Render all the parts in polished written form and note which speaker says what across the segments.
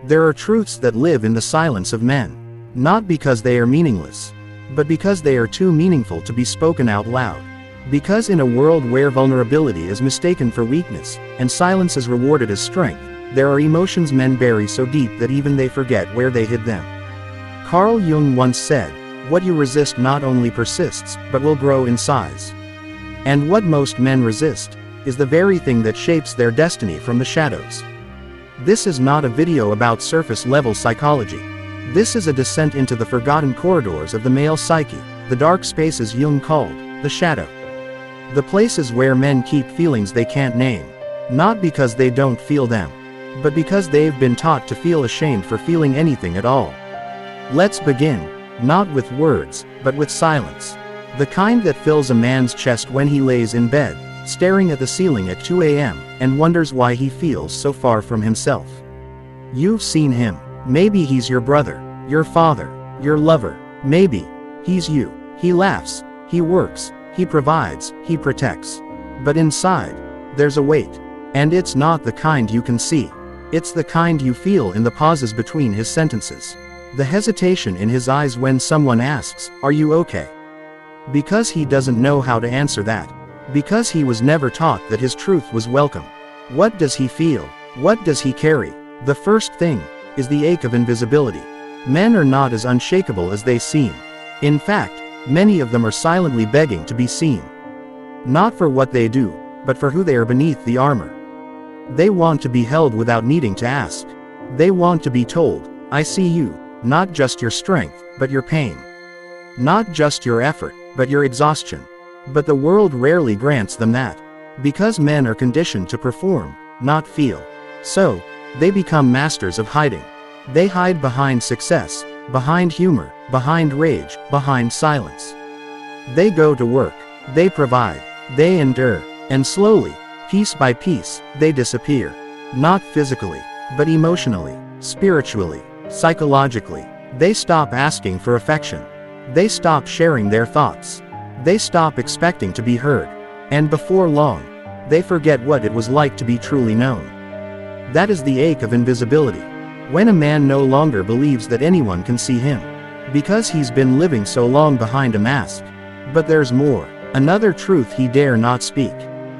Speaker 1: There are truths that live in the silence of men. Not because they are meaningless, but because they are too meaningful to be spoken out loud. Because in a world where vulnerability is mistaken for weakness, and silence is rewarded as strength, there are emotions men bury so deep that even they forget where they hid them. Carl Jung once said, "What you resist not only persists, but will grow in size." And what most men resist is the very thing that shapes their destiny from the shadows. This is not a video about surface-level psychology. This is a descent into the forgotten corridors of the male psyche, the dark spaces Jung called the shadow. The places where men keep feelings they can't name, not because they don't feel them, but because they've been taught to feel ashamed for feeling anything at all. Let's begin, not with words, but with silence. The kind that fills a man's chest when he lays in bed, staring at the ceiling at 2 a.m., and wonders why he feels so far from himself. You've seen him. Maybe he's your brother, your father, your lover. Maybe he's you. He laughs, he works, he provides, he protects. But inside, there's a weight. And it's not the kind you can see. It's the kind you feel in the pauses between his sentences. The hesitation in his eyes when someone asks, "Are you okay?" Because he doesn't know how to answer that. Because he was never taught that his truth was welcome. What does he feel? What does he carry? The first thing is the ache of invisibility. Men are not as unshakable as they seem. In fact, many of them are silently begging to be seen. Not for what they do, but for who they are beneath the armor. They want to be held without needing to ask. They want to be told, "I see you," not just your strength, but your pain. Not just your effort, but your exhaustion. But the world rarely grants them that. Because men are conditioned to perform, not feel. So, they become masters of hiding. They hide behind success, behind humor, behind rage, behind silence. They go to work, they provide, they endure, and slowly, piece by piece, they disappear. Not physically, but emotionally, spiritually, psychologically. They stop asking for affection. They stop sharing their thoughts. They stop expecting to be heard. And before long, they forget what it was like to be truly known. That is the ache of invisibility. When a man no longer believes that anyone can see him. Because he's been living so long behind a mask. But there's more. Another truth he dare not speak.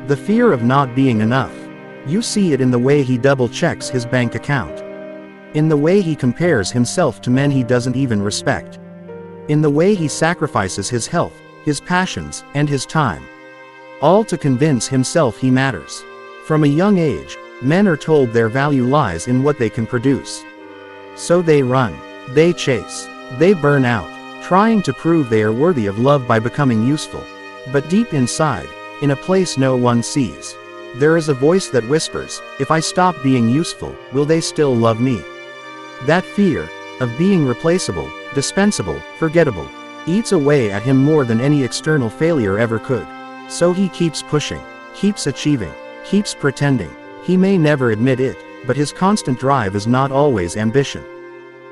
Speaker 1: The fear of not being enough. You see it in the way he double-checks his bank account. In the way he compares himself to men he doesn't even respect. In the way he sacrifices his health, his passions, and his time. All to convince himself he matters. From a young age, men are told their value lies in what they can produce. So they run, they chase, they burn out, trying to prove they are worthy of love by becoming useful. But deep inside, in a place no one sees, there is a voice that whispers, "If I stop being useful, will they still love me?" That fear of being replaceable, dispensable, forgettable, eats away at him more than any external failure ever could. So he keeps pushing, keeps achieving, keeps pretending. He may never admit it, but his constant drive is not always ambition.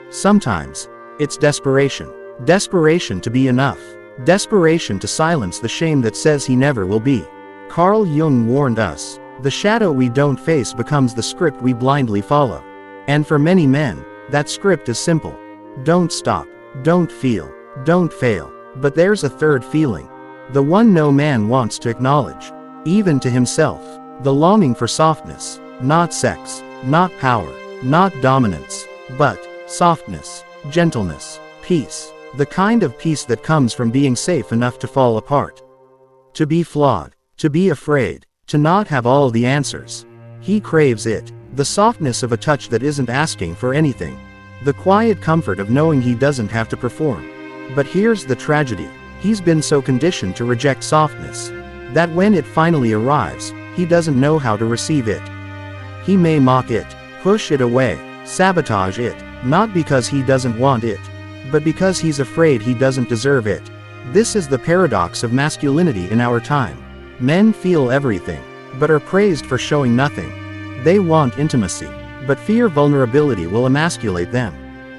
Speaker 1: Sometimes, it's desperation. Desperation to be enough. Desperation to silence the shame that says he never will be. Carl Jung warned us, the shadow we don't face becomes the script we blindly follow. And for many men, that script is simple. Don't stop, don't feel, don't fail. But there's a third feeling. The one no man wants to acknowledge. Even to himself. The longing for softness. Not sex, not power, not dominance, but softness, gentleness, peace. The kind of peace that comes from being safe enough to fall apart. To be flawed, to be afraid, to not have all the answers. He craves it. The softness of a touch that isn't asking for anything. The quiet comfort of knowing he doesn't have to perform. But here's the tragedy. He's been so conditioned to reject softness, that when it finally arrives, he doesn't know how to receive it. He may mock it, push it away, sabotage it, not because he doesn't want it, but because he's afraid he doesn't deserve it. This is the paradox of masculinity in our time. Men feel everything, but are praised for showing nothing. They want intimacy, but fear vulnerability will emasculate them.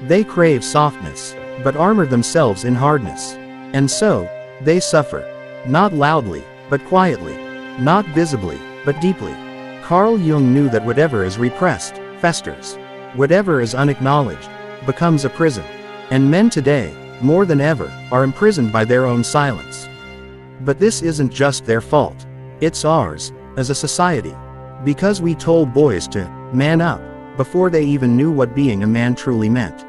Speaker 1: They crave softness, but armor themselves in hardness. And so, they suffer. Not loudly, but quietly. Not visibly, but deeply. Carl Jung knew that whatever is repressed, festers. Whatever is unacknowledged becomes a prison. And men today, more than ever, are imprisoned by their own silence. But this isn't just their fault. It's ours, as a society. Because we told boys to man up before they even knew what being a man truly meant.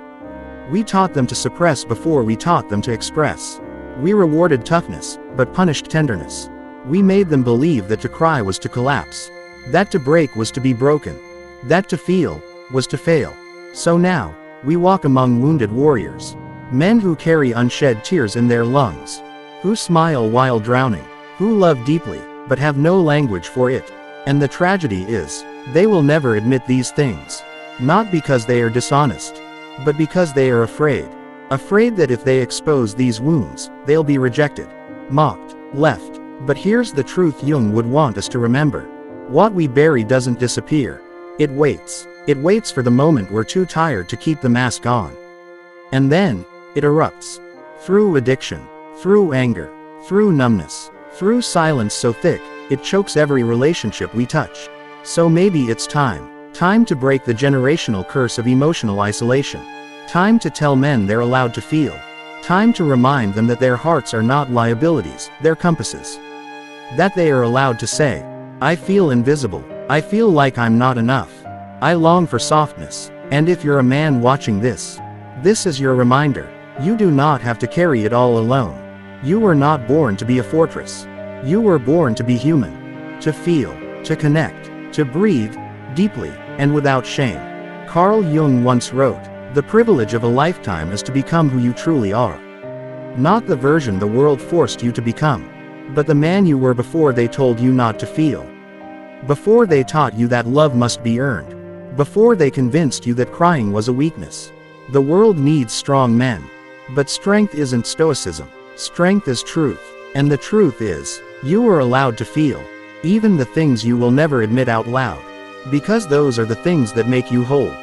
Speaker 1: We taught them to suppress before we taught them to express. We rewarded toughness, but punished tenderness. We made them believe that to cry was to collapse, that to break was to be broken, that to feel was to fail. So now, we walk among wounded warriors, men who carry unshed tears in their lungs, who smile while drowning, who love deeply, but have no language for it. And the tragedy is, they will never admit these things. Not because they are dishonest, but because they are afraid. Afraid that if they expose these wounds, they'll be rejected, mocked, left. But here's the truth Jung would want us to remember. What we bury doesn't disappear. It waits. It waits for the moment we're too tired to keep the mask on. And then, it erupts. Through addiction, through anger, through numbness, through silence so thick, it chokes every relationship we touch. So maybe it's time to break the generational curse of emotional isolation. Time to tell men they're allowed to feel. Time to remind them that their hearts are not liabilities, they're compasses. That they are allowed to say, I feel invisible, I feel like I'm not enough, I long for softness. And if you're a man watching this is your reminder. You do not have to carry it all alone. You were not born to be a fortress. You were born to be human. To feel, to connect, to breathe, deeply, and without shame. Carl Jung once wrote, the privilege of a lifetime is to become who you truly are. Not the version the world forced you to become, but the man you were before they told you not to feel. Before they taught you that love must be earned. Before they convinced you that crying was a weakness. The world needs strong men. But strength isn't stoicism. Strength is truth. And the truth is, you are allowed to feel, even the things you will never admit out loud. Because those are the things that make you whole.